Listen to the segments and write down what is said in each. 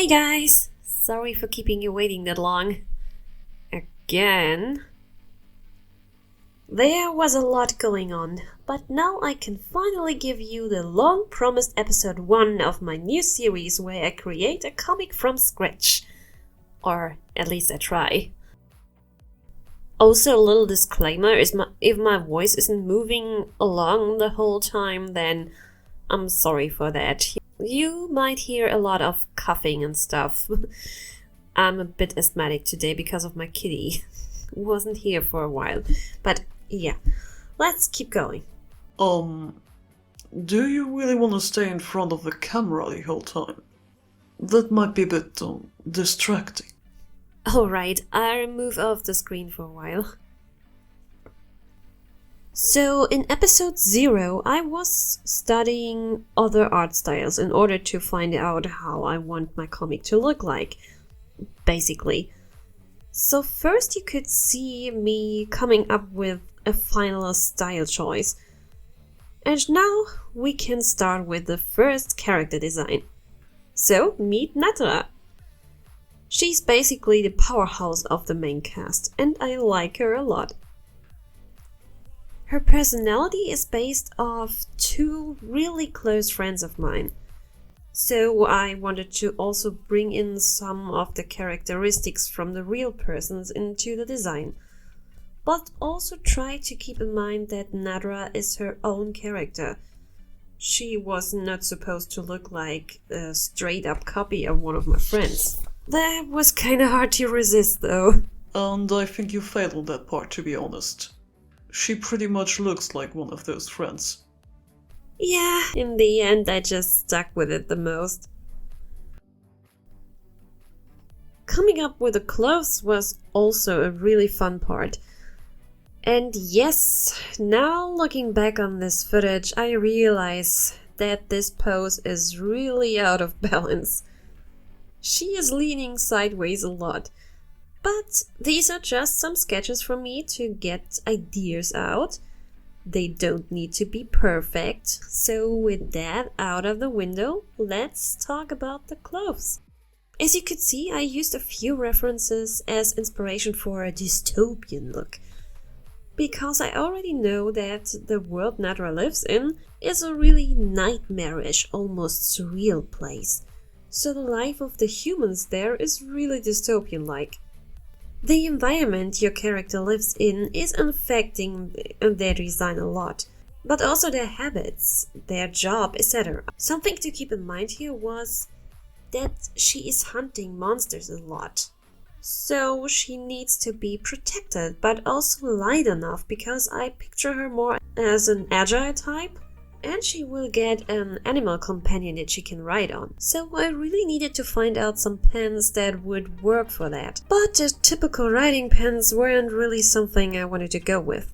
Hey guys! Sorry for keeping you waiting that long. Again. There was a lot going on, but now I can finally give you the long-promised episode 1 of my new series where I create a comic from scratch. Or at least I try. Also, a little disclaimer, if my voice isn't moving along the whole time, then I'm sorry for that. You might hear a lot of coughing and stuff. I'm a bit asthmatic today because of my kitty. Wasn't here for a while. But yeah, let's keep going. Do you really want to stay in front of the camera the whole time? That might be a bit, distracting. Alright, I'll move off the screen for a while. So, in episode 0, I was studying other art styles in order to find out how I want my comic to look like, basically. So first you could see me coming up with a final style choice. And now we can start with the first character design. So, meet Nadra. She's basically the powerhouse of the main cast, and I like her a lot. Her personality is based off 2 really close friends of mine. So I wanted to also bring in some of the characteristics from the real persons into the design. But also try to keep in mind that Nadra is her own character. She was not supposed to look like a straight up copy of one of my friends. That was kinda hard to resist though. And I think you failed on that part, to be honest. She pretty much looks like one of those friends. Yeah, in the end I just stuck with it the most. Coming up with the clothes was also a really fun part. And yes, now looking back on this footage, I realize that this pose is really out of balance. She is leaning sideways a lot. But these are just some sketches from me to get ideas out. They don't need to be perfect. So with that out of the window, let's talk about the clothes. As you could see, I used a few references as inspiration for a dystopian look. Because I already know that the world Nadra lives in is a really nightmarish, almost surreal place. So the life of the humans there is really dystopian-like. The environment your character lives in is affecting their design a lot, but also their habits, their job, etc. Something to keep in mind here was that she is hunting monsters a lot. So she needs to be protected, but also light enough because I picture her more as an agile type. And she will get an animal companion that she can ride on. So I really needed to find out some pens that would work for that. But the typical riding pens weren't really something I wanted to go with.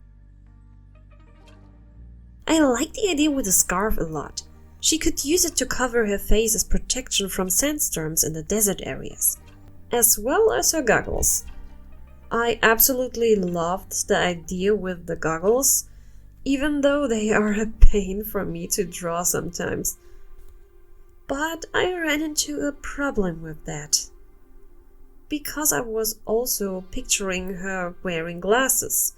I like the idea with the scarf a lot. She could use it to cover her face as protection from sandstorms in the desert areas, as well as her goggles. I absolutely loved the idea with the goggles, even though they are a pain for me to draw sometimes. But I ran into a problem with that. Because I was also picturing her wearing glasses.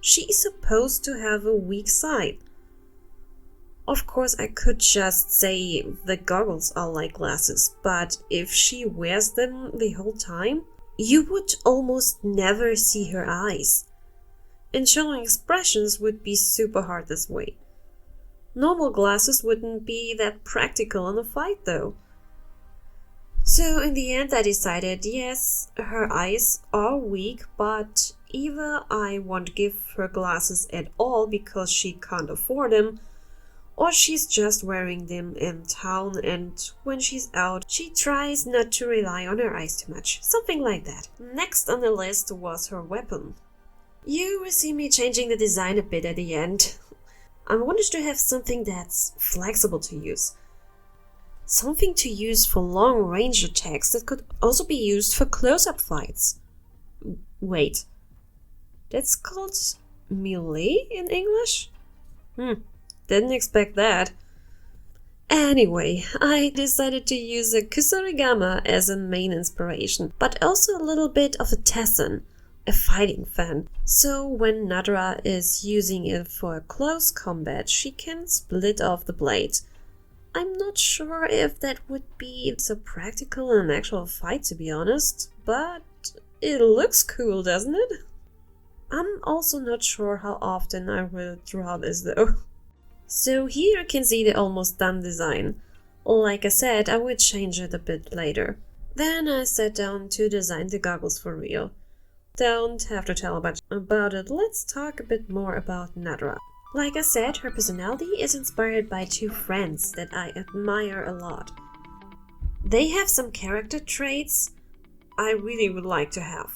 She's supposed to have a weak side. Of course, I could just say the goggles are like glasses, but if she wears them the whole time, you would almost never see her eyes. And showing expressions would be super hard this way. Normal glasses wouldn't be that practical in a fight though. So in the end I decided, yes, her eyes are weak, but either I won't give her glasses at all because she can't afford them, or she's just wearing them in town and when she's out she tries not to rely on her eyes too much. Something like that. Next on the list was her weapon. You will see me changing the design a bit at the end. I wanted to have something that's flexible to use. Something to use for long-range attacks that could also be used for close-up fights. Wait, that's called melee in English? Didn't expect that. Anyway, I decided to use a Kusarigama as a main inspiration, but also a little bit of a Tessin, a fighting fan. So when Nadra is using it for close combat, she can split off the blade. I'm not sure if that would be so practical in an actual fight, to be honest, but it looks cool, doesn't it? I'm also not sure how often I will draw this though. So here you can see the almost done design. Like I said, I will change it a bit later. Then I sat down to design the goggles for real. Don't have to tell much about it, let's talk a bit more about Nadra. Like I said, her personality is inspired by two friends that I admire a lot. They have some character traits I really would like to have.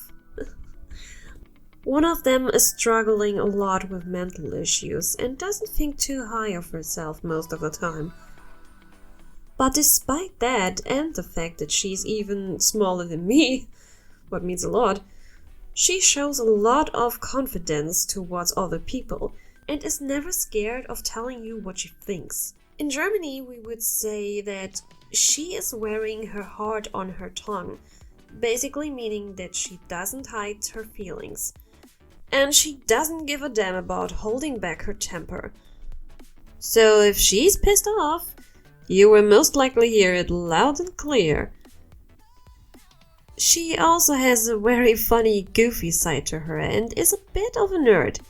One of them is struggling a lot with mental issues and doesn't think too high of herself most of the time. But despite that, and the fact that she's even smaller than me, what means a lot, she shows a lot of confidence towards other people and is never scared of telling you what she thinks. In Germany, we would say that she is wearing her heart on her tongue, basically meaning that she doesn't hide her feelings. And she doesn't give a damn about holding back her temper. So if she's pissed off, you will most likely hear it loud and clear. She also has a very funny, goofy side to her and is a bit of a nerd.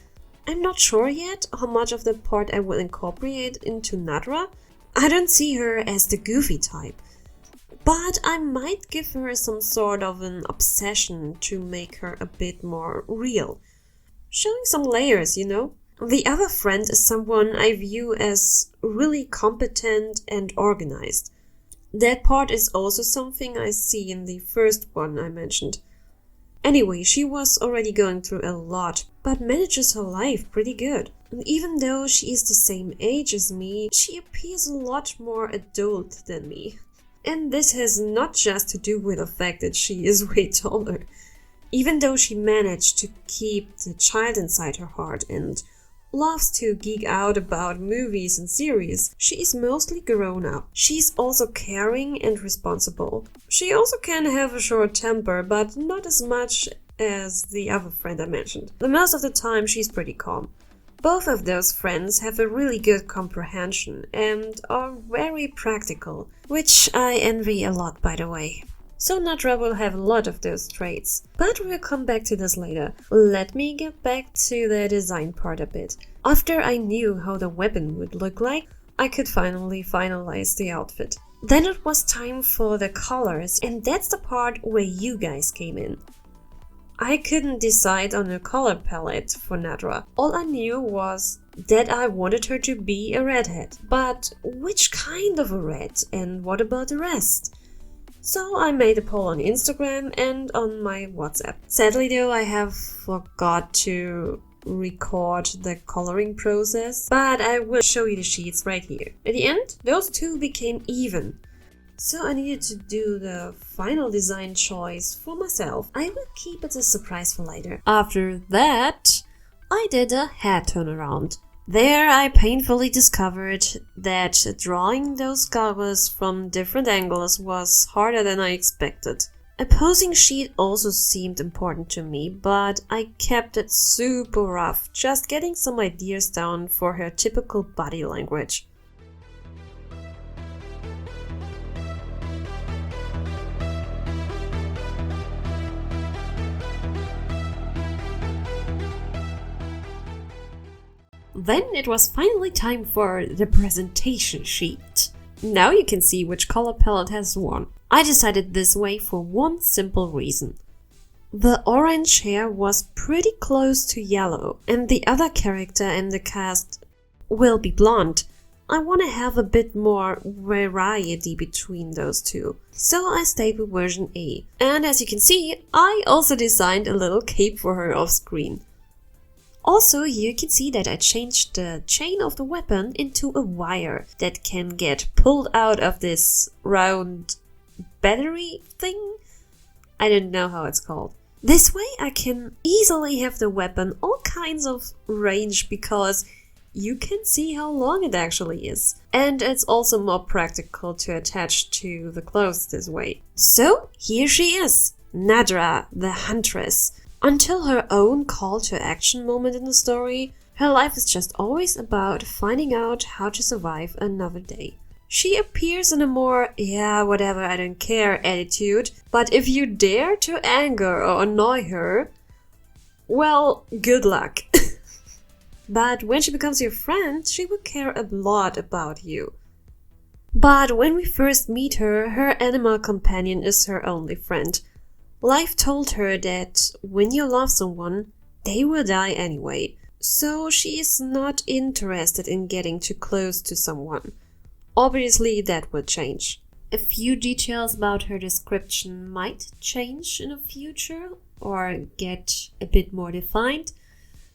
I'm not sure yet how much of that part I will incorporate into Nadra. I don't see her as the goofy type, but I might give her some sort of an obsession to make her a bit more real. Showing some layers, you know? The other friend is someone I view as really competent and organized. That part is also something I see in the first one I mentioned. Anyway, she was already going through a lot, but manages her life pretty good. And even though she is the same age as me, she appears a lot more adult than me. And this has not just to do with the fact that she is way taller. Even though she managed to keep the child inside her heart and loves to geek out about movies and series, she is mostly grown up. She's also caring and responsible. She also can have a short temper, but not as much as the other friend I mentioned. The most of the time she's pretty calm. Both of those friends have a really good comprehension and are very practical, which I envy a lot, by the way. So Nadra will have a lot of those traits, but we'll come back to this later. Let me get back to the design part a bit. After I knew how the weapon would look like, I could finally finalize the outfit. Then it was time for the colors, and that's the part where you guys came in. I couldn't decide on a color palette for Nadra. All I knew was that I wanted her to be a redhead. But which kind of a red, and what about the rest? So I made a poll on Instagram and on my WhatsApp. Sadly though, I have forgot to record the coloring process, but I will show you the sheets right here. At the end, those two became even. So I needed to do the final design choice for myself. I will keep it a surprise for later. After that, I did a head turnaround. There I painfully discovered that drawing those goggles from different angles was harder than I expected. A posing sheet also seemed important to me, but I kept it super rough, just getting some ideas down for her typical body language. Then it was finally time for the presentation sheet. Now you can see which color palette has won. I decided this way for one simple reason. The orange hair was pretty close to yellow, and the other character in the cast will be blonde. I want to have a bit more variety between those two, so I stayed with version A. And as you can see, I also designed a little cape for her off screen. Also, here you can see that I changed the chain of the weapon into a wire that can get pulled out of this round battery thing. I don't know how it's called. This way I can easily have the weapon all kinds of range because you can see how long it actually is. And it's also more practical to attach to the clothes this way. So here she is, Nadra, the huntress. Until her own call to action moment in the story, her life is just always about finding out how to survive another day. She appears in a more, yeah, whatever, I don't care attitude, but if you dare to anger or annoy her, well, good luck. But when she becomes your friend, she will care a lot about you. But when we first meet her, her animal companion is her only friend. Life told her that when you love someone, they will die anyway. So she is not interested in getting too close to someone. Obviously, that will change. A few details about her description might change in the future or get a bit more defined.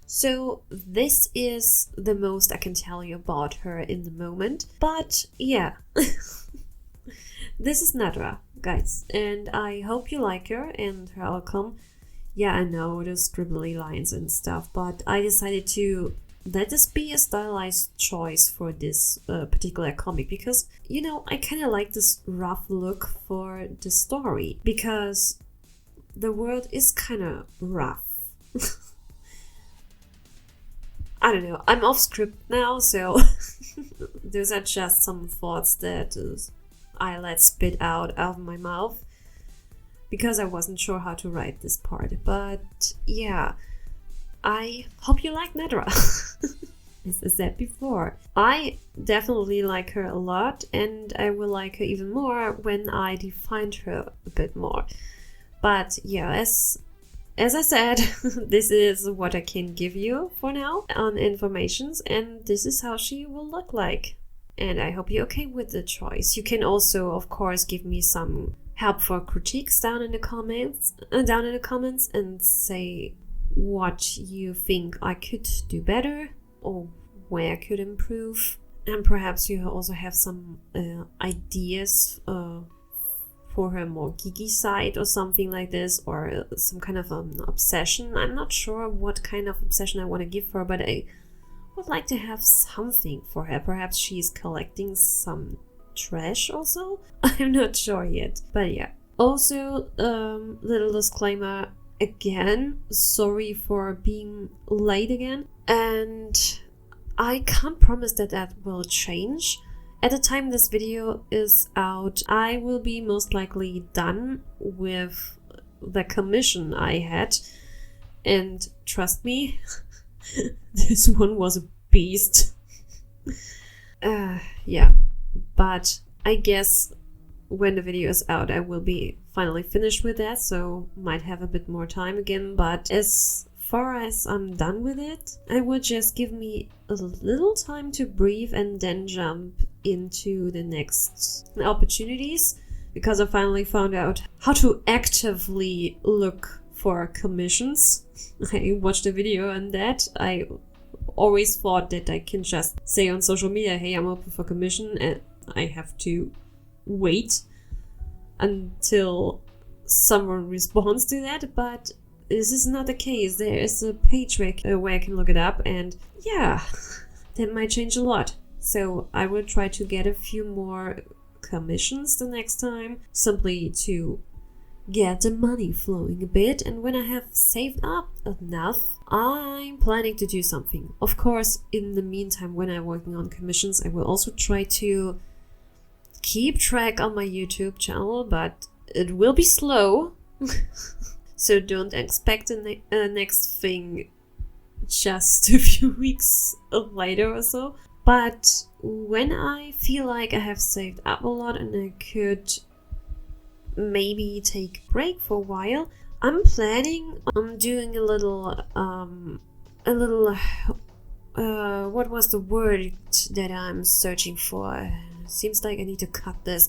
So this is the most I can tell you about her in the moment. But yeah, this is Nadra, guys, and I hope you like her and her outcome. Yeah, I know the scribbly lines and stuff, but I decided to let this be a stylized choice for this particular comic because, you know, I kind of like this rough look for the story because the world is kind of rough. I don't know, I'm off script now, so those are just some thoughts that I let spit out of my mouth because I wasn't sure how to write this part. But yeah, I hope you like Nadra. As I said before, I definitely like her a lot, and I will like her even more when I defined her a bit more. But yeah, as I said, this is what I can give you for now on informations, and this is how she will look like. And I hope you're okay with the choice. You can also, of course, give me some helpful critiques down in the comments, and say what you think I could do better or where I could improve. And perhaps you also have some ideas for her more geeky side or something like this, or some kind of obsession. I'm not sure what kind of obsession I want to give her, but I would like to have something for her. Perhaps she's collecting some trash also? I'm not sure yet. But yeah. Also, little disclaimer again, sorry for being late again. And I can't promise that that will change. At the time this video is out, I will be most likely done with the commission I had. And trust me, this one was a beast. Yeah, but I guess when the video is out, I will be finally finished with that, so might have a bit more time again. But as far as I'm done with it, I will just give me a little time to breathe and then jump into the next opportunities, because I finally found out how to actively look for commissions. I watched a video on that. I always thought that I can just say on social media, hey, I'm open for commission, and I have to wait until someone responds to that, but this is not the case. There is a page where I can look it up, and yeah, that might change a lot. So I will try to get a few more commissions the next time, simply to get the money flowing a bit. And when I have saved up enough, I'm planning to do something. Of course, in the meantime, when I'm working on commissions, I will also try to keep track on my YouTube channel, but it will be slow. So don't expect the next thing just a few weeks later or so. But when I feel like I have saved up a lot and I could maybe take a break for a while, I'm planning on doing a little what was the word that I'm searching for? Seems like I need to cut this.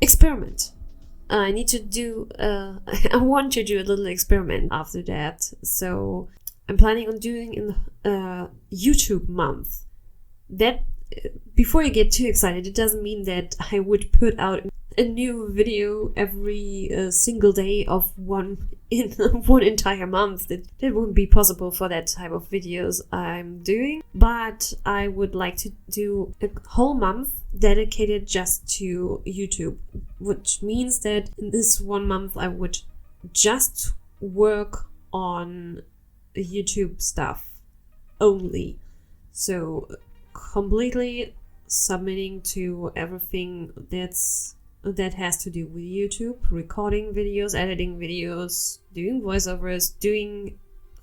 Experiment. I need to do I want to do a little experiment after that. So I'm planning on doing a YouTube month. That, before you get too excited, it doesn't mean that I would put out a new video every single day of one in one entire month. That wouldn't be possible for that type of videos I'm doing. But I would like to do a whole month dedicated just to YouTube, which means that in this 1 month I would just work on YouTube stuff only. So completely submitting to everything that has to do with YouTube, recording videos, editing videos, doing voiceovers, doing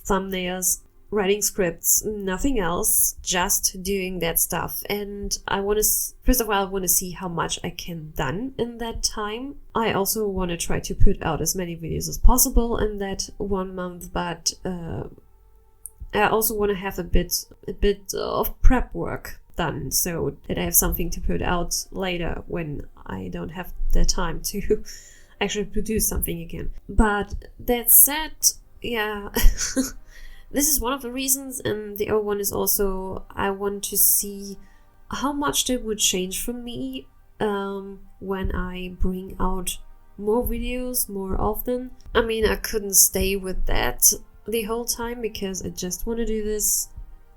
thumbnails, writing scripts, nothing else, just doing that stuff. And I want to, first of all, I want to see how much I can done in that time. I also want to try to put out as many videos as possible in that 1 month, but I also want to have a bit of prep work done so that I have something to put out later when I don't have the time to actually produce something again. But that said, yeah, this is one of the reasons, and the other one is also I want to see how much that would change for me when I bring out more videos more often. I mean, I couldn't stay with that the whole time because I just want to do this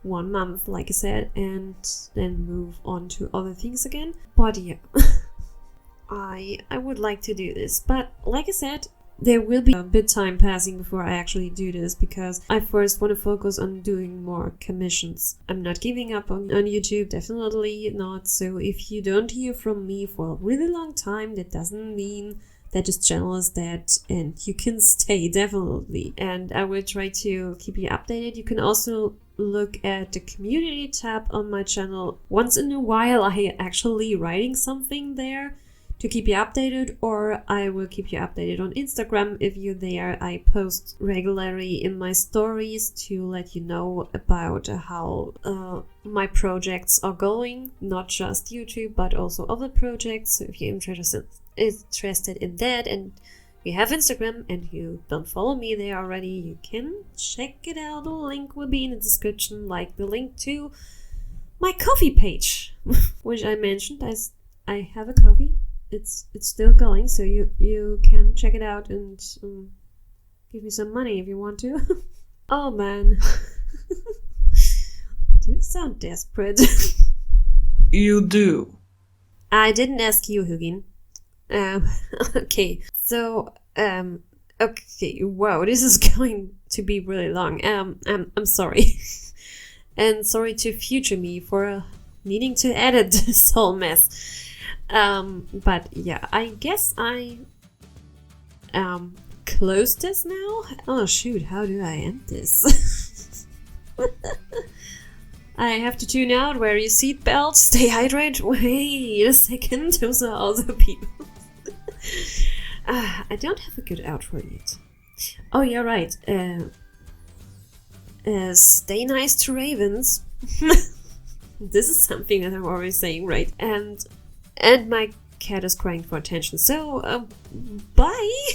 1 month, like I said, and then move on to other things again. But yeah, I would like to do this, but like I said, there will be a bit time passing before I actually do this because I first want to focus on doing more commissions. I'm not giving up on YouTube, definitely not. So if you don't hear from me for a really long time, that doesn't mean that this channel is dead, and you can stay, definitely. And I will try to keep you updated. You can also look at the community tab on my channel. Once in a while I actually writing something there to keep you updated, or I will keep you updated on Instagram if you're there. I post regularly in my stories to let you know about how my projects are going, not just YouTube but also other projects. So if you're interested in that and you have Instagram and you don't follow me there already, you can check it out. The link will be in the description, like the link to my coffee page, which I mentioned. I have a coffee. It's still going, so you can check it out and give me some money if you want to. Oh man, do you sound desperate? You do. I didn't ask you, Hugin. Okay, so okay, wow, this is going to be really long. I'm sorry, and sorry to future me for needing to edit this whole mess. But yeah, I guess I close this now. Oh shoot, how do I end this? I have to tune out, wear your seatbelt, stay hydrated. Wait a second, those are other people. I don't have a good outro yet. Oh, you're right. Stay nice to ravens. This is something that I'm always saying, right? And my cat is crying for attention. So, bye.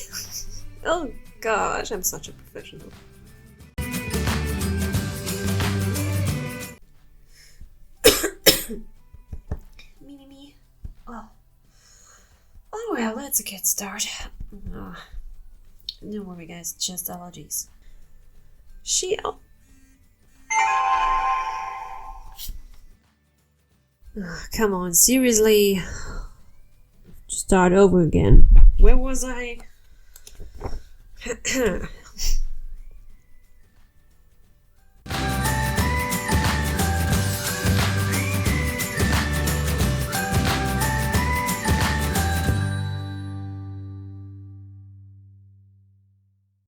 Oh gosh, I'm such a professional. Me. Oh well, that's a good start. Oh, don't worry guys, just allergies. Come on, seriously. Start over again. Where was I?